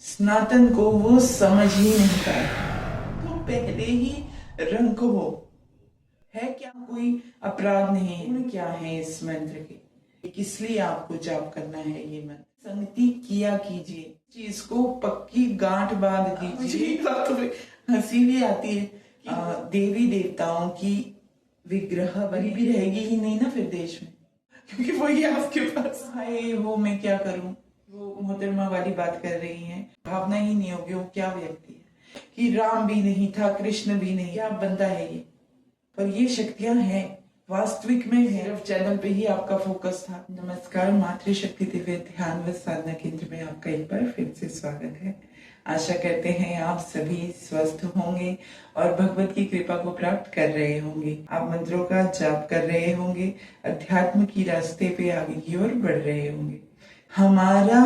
सनातन को वो समझ ही नहीं पाए। तो पहले ही रंग हो है क्या, कोई अपराध नहीं है। क्या है इस मंत्र के, किस लिए आपको जाप करना है ये मंत्र। संगति किया कीजिए, चीज को पक्की गांठ बांध दीजिए। तो हंसी भी आती है देवी देवताओं की विग्रह बनी भी रहेगी ही नहीं ना फिर देश में, क्योंकि वही आपके पास हाय वो मैं क्या करूं। वो मोहतरमा वाली बात कर रही हैं, भावना ही नहीं होगी वो क्या व्यक्ति है कि राम भी नहीं था कृष्ण भी नहीं, क्या बंदा है ये। पर ये शक्तियां हैं, वास्तविक में है, सिर्फ चैनल पे ही आपका फोकस था। नमस्कार, मातृशक्ति दिव्य ध्यान व साधना केंद्र में आपका एक बार फिर से स्वागत है। आशा करते हैं आप सभी स्वस्थ होंगे और भगवत की कृपा को प्राप्त कर रहे होंगे। आप मंत्रों का जाप कर रहे होंगे, अध्यात्म की रास्ते पे आगे की ओर बढ़ रहे होंगे। हमारा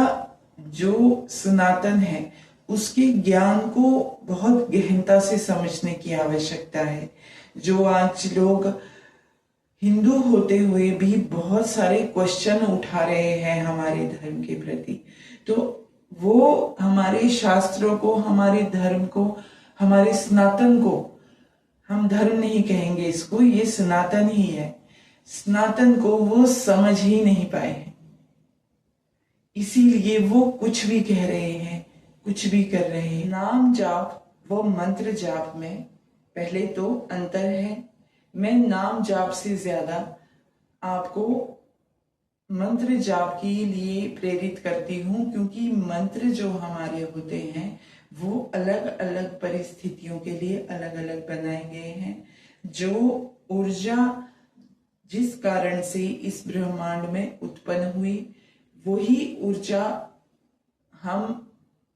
जो सनातन है उसके ज्ञान को बहुत गहनता से समझने की आवश्यकता है। जो आज लोग हिंदू होते हुए भी बहुत सारे क्वेश्चन उठा रहे हैं हमारे धर्म के प्रति, तो वो हमारे शास्त्रों को, हमारे धर्म को, हमारे सनातन को, हम धर्म नहीं कहेंगे इसको, ये सनातन ही है, सनातन को वो समझ ही नहीं पाए हैं। इसीलिए वो कुछ भी कह रहे हैं, कुछ भी कर रहे हैं। नाम जाप व मंत्र जाप में पहले तो अंतर है। मैं नाम जाप से ज्यादा आपको मंत्र जाप के लिए प्रेरित करती हूँ, क्योंकि मंत्र जो हमारे होते हैं वो अलग अलग परिस्थितियों के लिए अलग अलग बनाए गए हैं। जो ऊर्जा जिस कारण से इस ब्रह्मांड में उत्पन्न हुई, वही ऊर्जा हम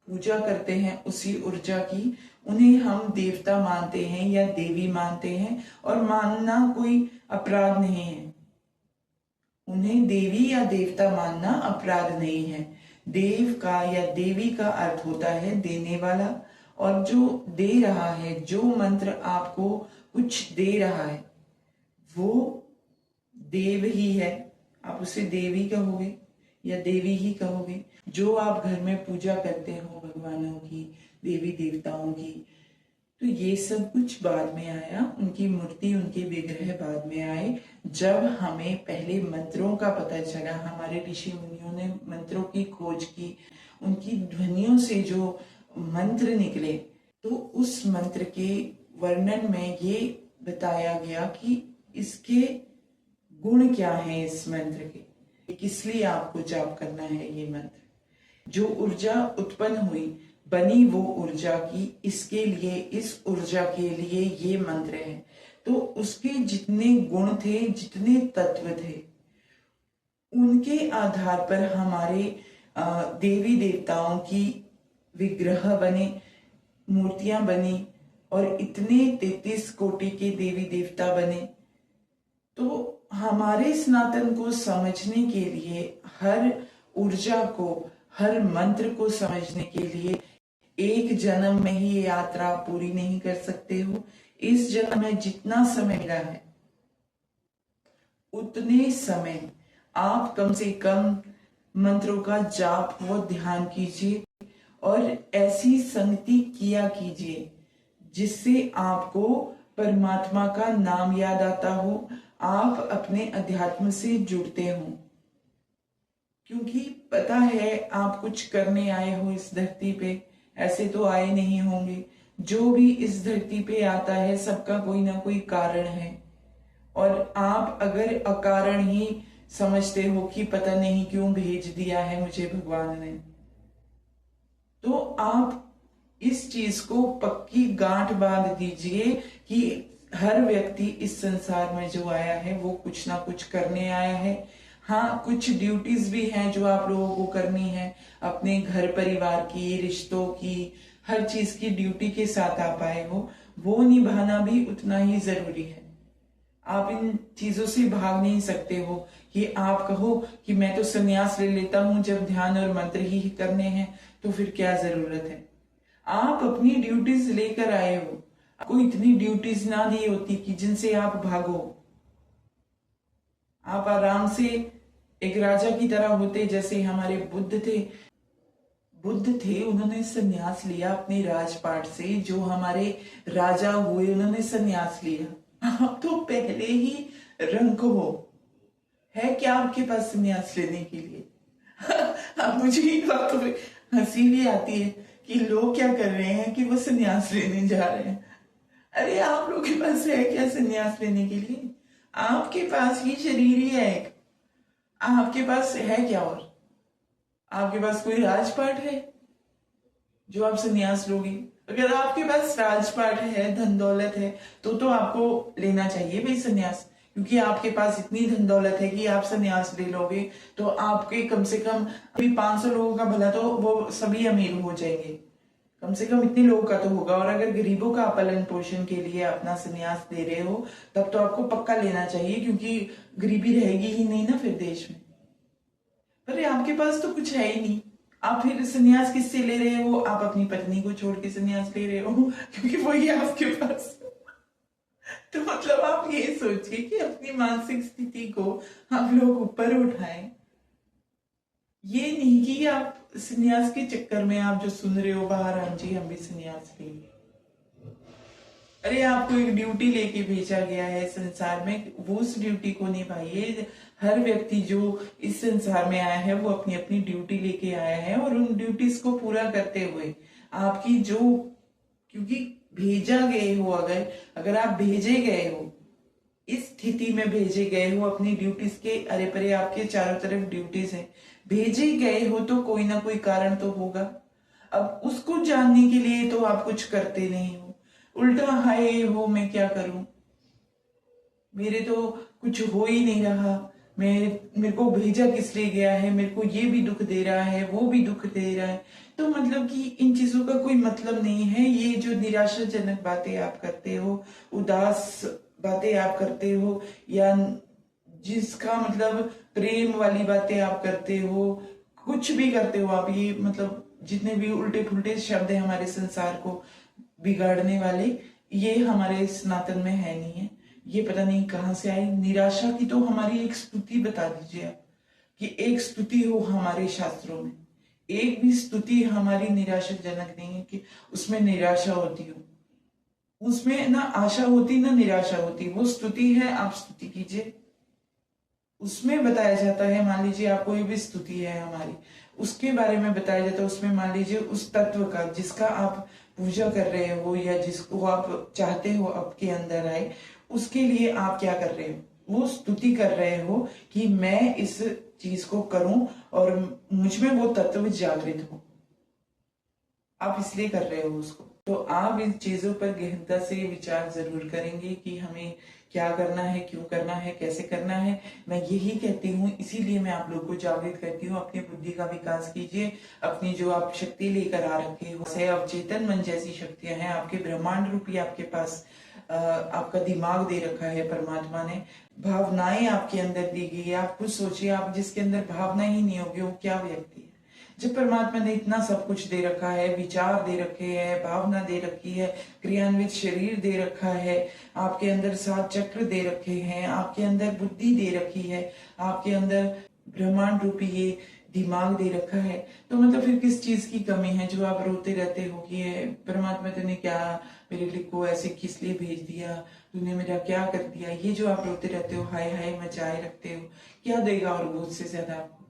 पूजा करते हैं, उसी ऊर्जा की। उन्हें हम देवता मानते हैं या देवी मानते हैं, और मानना कोई अपराध नहीं है। उन्हें देवी या देवता मानना अपराध नहीं है। देव का या देवी का अर्थ होता है देने वाला, और जो दे रहा है, जो मंत्र आपको कुछ दे रहा है वो देव ही है। आप उसे देवी कहोगे या देवी ही कहोगे। जो आप घर में पूजा करते हो भगवानों की, देवी देवताओं की, तो ये सब कुछ बाद में आया। उनकी मूर्ति, उनके विग्रह बाद में आए। जब हमें पहले मंत्रों का पता चला, हमारे ऋषि मुनियों ने मंत्रों की खोज की, उनकी ध्वनियों से जो मंत्र निकले, तो उस मंत्र के वर्णन में ये बताया गया कि इसके गुण क्या है, इस मंत्र के, किस लिए आपको जाप करना है ये मंत्र। जो ऊर्जा उत्पन्न हुई, बनी वो ऊर्जा की, इसके लिए, इस ऊर्जा के लिए ये मंत्र है। तो उसके जितने गुण थे, जितने तत्व थे, उनके आधार पर हमारे देवी देवताओं की विग्रह बने, मूर्तियां बनी, और इतने 33 कोटि के देवी देवता बने। तो हमारे सनातन को समझने के लिए, हर ऊर्जा को, हर मंत्र को समझने के लिए एक जन्म में ही यात्रा पूरी नहीं कर सकते हो। इस जन्म में जितना समय मिला है, उतने समय आप कम से कम मंत्रों का जाप व ध्यान कीजिए, और ऐसी संगति किया कीजिए जिससे आपको परमात्मा का नाम याद आता हो, आप अपने अध्यात्म से जुड़ते हो। क्योंकि पता है आप कुछ करने आए हो इस धरती पे, ऐसे तो आए नहीं होंगे। जो भी इस धरती पे आता है सबका कोई ना कोई कारण है, और आप अगर अकारण ही समझते हो कि पता नहीं क्यों भेज दिया है मुझे भगवान ने, तो आप इस चीज को पक्की गांठ बांध दीजिए कि हर व्यक्ति इस संसार में जो आया है वो कुछ ना कुछ करने आया है। हाँ, कुछ ड्यूटीज भी हैं जो आप लोगों को करनी है, अपने घर परिवार की, रिश्तों की, हर चीज की ड्यूटी के साथ आप आए हो, वो निभाना भी उतना ही जरूरी है। आप इन चीजों से भाग नहीं सकते हो कि आप कहो कि मैं तो संन्यास ले लेता हूं, जब ध्यान और मंत्र ही करने हैं तो फिर क्या जरूरत है। आप अपनी ड्यूटीज लेकर आए हो, आपको इतनी ड्यूटीज ना दी होती कि जिनसे आप भागो। आप आराम से एक राजा की तरह होते, जैसे हमारे बुद्ध थे। बुद्ध थे, उन्होंने संन्यास लिया अपने राजपाट से। जो हमारे राजा हुए उन्होंने संन्यास लिया। आप तो पहले ही रंक हो, है क्या आपके पास संन्यास लेने के लिए? अब मुझे इन बातों पे हंसी भी आती है कि लोग क्या कर रहे हैं कि वो संन्यास लेने जा रहे हैं। अरे आप लोगों के पास है क्या संन्यास लेने के लिए? आपके पास ही शरीर ही है एक, आपके पास है क्या? और आपके पास कोई राजपाट है जो आप संन्यास लोगे? अगर आपके पास राजपाट है, धन दौलत है, तो आपको लेना चाहिए भाई संन्यास, क्योंकि आपके पास इतनी धन दौलत है कि आप संन्यास ले लोगे तो आपके कम से कम अभी 500 लोगों का भला तो वो सभी अमीर हो जाएंगे, कम से कम इतने लोगों का तो होगा। और अगर गरीबों का पालन पोषण के लिए अपना संन्यास दे रहे हो तब तो आपको पक्का लेना चाहिए, क्योंकि गरीबी रहेगी ही नहीं ना फिर देश में। अरे आपके पास तो कुछ है ही नहीं, आप फिर संन्यास किससे ले रहे हो? आप अपनी पत्नी को छोड़ के संन्यास ले रहे हो क्योंकि वही है आपके पास। तो मतलब आप ये सोचिए कि अपनी मानसिक स्थिति को आप लोग ऊपर उठाएं। ये नहीं कि आप संन्यास के चक्कर में आप जो सुन रहे हो बाहर, हाँ जी हम भी संन्यास लेंगे। अरे आपको एक ड्यूटी लेके भेजा गया है संसार में, वो उस ड्यूटी को निभाइए। हर व्यक्ति जो इस संसार में आया है वो अपनी अपनी ड्यूटी लेके आया है, और उन ड्यूटीज को पूरा करते हुए आपकी जो, क्योंकि भेजा गए हो, अगर आप भेजे गए हो, इस स्थिति में भेजे गए हो अपनी ड्यूटीज के, अरे परे आपके चारों तरफ ड्यूटीज हैं, भेजे गए हो तो कोई ना कोई कारण तो होगा। अब उसको जानने के लिए तो आप कुछ करते नहीं हो, उल्टा हाय हो मैं क्या करूं, मेरे तो कुछ हो ही नहीं रहा, मेरे को भेजा किस लिए गया है, मेरे को ये भी दुख दे रहा है, वो भी दुख दे रहा है। तो मतलब कि इन चीजों का कोई मतलब नहीं है। ये जो निराशाजनक बातें आप करते हो, उदास बातें आप करते हो, या जिसका मतलब प्रेम वाली बातें आप करते हो, कुछ भी करते हो आप, ये मतलब जितने भी उल्टे फुल्टे शब्द है हमारे संसार को बिगाड़ने वाले, ये हमारे सनातन में है नहीं है। ये पता नहीं कहां से आई। निराशा की तो हमारी एक स्तुति बता दीजिए आप, कि एक स्तुति हो हमारे शास्त्रों में, एक भी स्तुति हमारी निराशाजनक नहीं है कि उसमें निराशा होती हो, उसमें ना आशा होती ना निराशा होती। वो स्तुति है, आप स्तुति कीजिए। उसमें बताया जाता है, मान लीजिए आप कोई भी स्तुति है हमारी, उसके बारे में बताया जाता है, उसमें मान लीजिए उस तत्व का जिसका आप पूजा कर रहे हो या जिसको आप चाहते हो आपके अंदर आए, उसके लिए आप क्या कर रहे हो? वो स्तुति कर रहे हो कि मैं इस चीज को करूं और मुझ में वो तत्व जागृत हो, आप इसलिए कर रहे हो उसको। तो आप इन चीजों पर गहनता से विचार जरूर करेंगे कि हमें क्या करना है, क्यों करना है, कैसे करना है। मैं यही कहती हूँ, इसीलिए मैं आप लोग को जागृत करती हूँ, अपनी बुद्धि का विकास कीजिए। अपनी जो आप शक्ति लेकर आ रखे हो, से अवचेतन मन जैसी शक्तियां हैं आपके, ब्रह्मांड रूपी आपके पास आपका दिमाग दे रखा है परमात्मा ने, भावनाएं आपके अंदर दी गई है। आप खुद सोचिए, आप जिसके अंदर भावना ही नहीं होगी वो क्या व्यक्ति है? जब परमात्मा ने इतना सब कुछ दे रखा है, विचार दे रखे हैं, भावना दे रखी है, क्रियान्वित शरीर दे रखा है, आपके अंदर 7 चक्र दे रखे हैं, आपके अंदर बुद्धि दे रखी है, आपके अंदर ब्रह्मांड रूपी ये दिमाग दे रखा है, तो मतलब फिर किस चीज की कमी है जो आप रोते रहते हो कि परमात्मा तूने क्या मेरे लिए को ऐसे किस लिए भेज दिया, तूने मेरा क्या कर दिया? ये जो आप रोते रहते हो, हाय हाय मचाए रखते हो, क्या देगा और वो उससे ज्यादा आपको?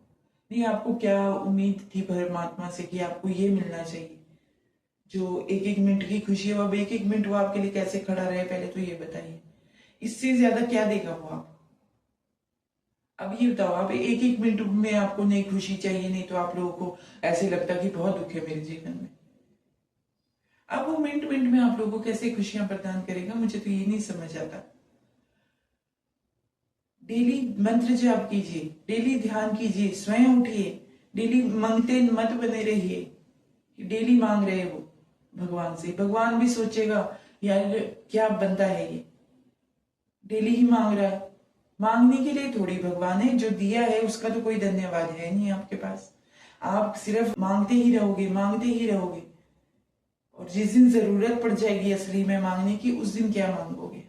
नहीं, आपको क्या उम्मीद थी परमात्मा से कि आपको ये मिलना चाहिए? जो एक एक मिनट की खुशी है, अब एक एक मिनट वो आपके लिए कैसे खड़ा रहे, पहले तो ये बताइए। इससे ज्यादा क्या देगा वो आपको? अब ये बताओ, आप एक एक मिनट में आपको नहीं खुशी चाहिए, नहीं तो आप लोगों को ऐसे लगता कि बहुत दुख है मेरे जीवन में। अब वो मिनट मिनट में आप लोगों को कैसे खुशियां प्रदान करेगा, मुझे तो ये नहीं समझ आता। डेली मंत्र जाप कीजिए, डेली ध्यान कीजिए, स्वयं उठिए, डेली मांगते मत बने रहिए कि डेली मांग रहे हो भगवान से। भगवान भी सोचेगा यार क्या बनता है ये, डेली ही मांग रहा है। मांगने के लिए थोड़ी भगवान है, जो दिया है उसका तो कोई धन्यवाद है नहीं आपके पास। आप सिर्फ मांगते ही रहोगे, मांगते ही रहोगे, और जिस दिन जरूरत पड़ जाएगी असली में मांगने की, उस दिन क्या मांगोगे?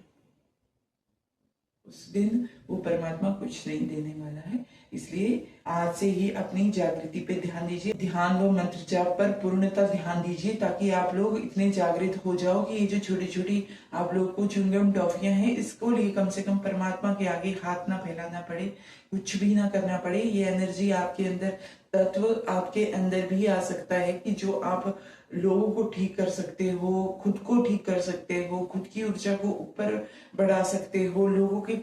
उस दिन वो परमात्मा कुछ नहीं देने वाला है। इसलिए आज से ही अपनी जागृति पे ध्यान दीजिए, ध्यान व मंत्र जाप पर पूर्णतः ध्यान दीजिए, ताकि आप लोग इतने जागृत हो जाओ कि ये जो छोटी छोटी आप लोग को च्युइंगम टॉफियां हैं, इसको लिए कम से कम परमात्मा के आगे हाथ ना फैलाना पड़े, कुछ भी ना करना पड़े। ये एनर्जी आपके अंदर, तत्व आपके अंदर भी आ सकता है कि जो आप लोगों को ठीक कर सकते हो, खुद को ठीक कर सकते हो, खुद की ऊर्जा को ऊपर बढ़ा सकते हो, लोगों के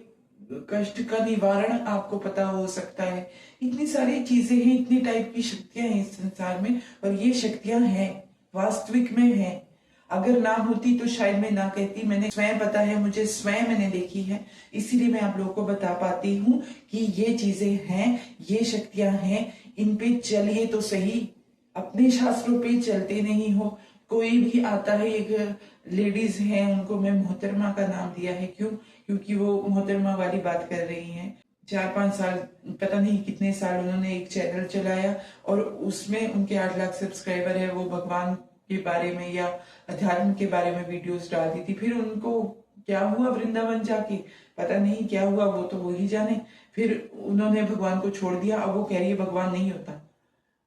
कष्ट का निवारण आपको पता हो सकता है। इतनी सारी चीजें हैं, इतनी टाइप की शक्तियां हैं इस संसार में, और ये शक्तियां हैं, वास्तविक में हैं। अगर ना होती तो शायद मैं ना कहती। मैंने स्वयं पता है, मुझे स्वयं मैंने देखी है, इसीलिए मैं आप लोगों को बता पाती हूँ कि ये चीजें हैं, ये शक्तियां हैं, इन पे चलिए तो सही। अपने शास्त्रों पे चलते नहीं हो। कोई भी आता है, एक लेडीज है, उनको मैं मोहतरमा का नाम दिया है। क्यों? क्योंकि वो मोहतरमा वाली बात कर रही हैं। 4-5 साल, पता नहीं कितने साल उन्होंने एक चैनल चलाया, और उसमें उनके 8 लाख सब्सक्राइबर है। वो भगवान के बारे में या अध्यात्म के बारे में वीडियोस डालती थी। फिर उनको क्या हुआ वृंदावन जाके, पता नहीं क्या हुआ, वो तो वही जाने। फिर उन्होंने भगवान को छोड़ दिया। अब वो कह रही है भगवान नहीं होता,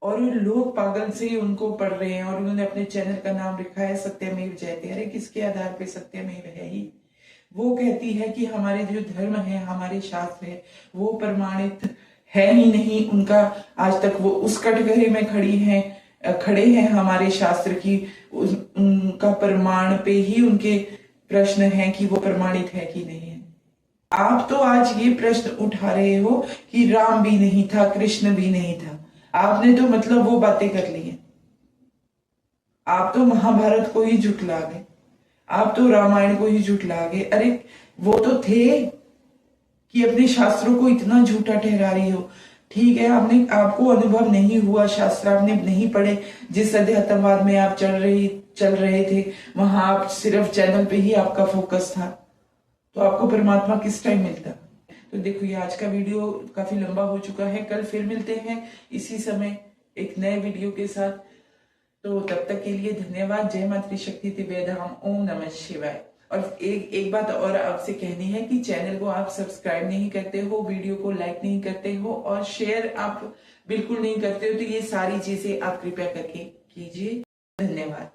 और लोग पागल से उनको पढ़ रहे हैं। और उन्होंने अपने चैनल का नाम लिखा है सत्यमेव जयते। अरे किसके आधार पे सत्यमेव है ही? वो कहती है कि हमारे जो धर्म है, हमारे शास्त्र है, वो प्रमाणित है ही नहीं उनका। आज तक वो उस कटघरे में खड़े हैं हमारे शास्त्र की, उनका प्रमाण पे ही उनके प्रश्न है कि वो प्रमाणित है कि नहीं है। आप तो आज ये प्रश्न उठा रहे हो कि राम भी नहीं था, कृष्ण भी नहीं था। आपने तो मतलब वो बातें कर ली हैं। आप तो महाभारत को ही झुठला गए, आप तो रामायण को ही झुठला गए। अरे वो तो थे कि अपने शास्त्रों को इतना झूठा ठहरा रही हो। ठीक है, आपको अनुभव नहीं हुआ, शास्त्र आपने नहीं पढ़े, जिस अध्यात्मवाद में आप चल रहे थे, वहां आप सिर्फ चैनल पे ही आपका फोकस था, तो आपको परमात्मा किस टाइम मिलता? तो देखो, ये आज का वीडियो काफी लंबा हो चुका है। कल फिर मिलते हैं इसी समय एक नए वीडियो के साथ। तो तब तक के लिए धन्यवाद। जय मातृ शक्ति दिव्य धाम। ओम नमः शिवाय। और एक बात और आपसे कहनी है कि चैनल को आप सब्सक्राइब नहीं करते हो, वीडियो को लाइक नहीं करते हो, और शेयर आप बिल्कुल नहीं करते हो, तो ये सारी चीजें आप कृपया करके कीजिए। धन्यवाद।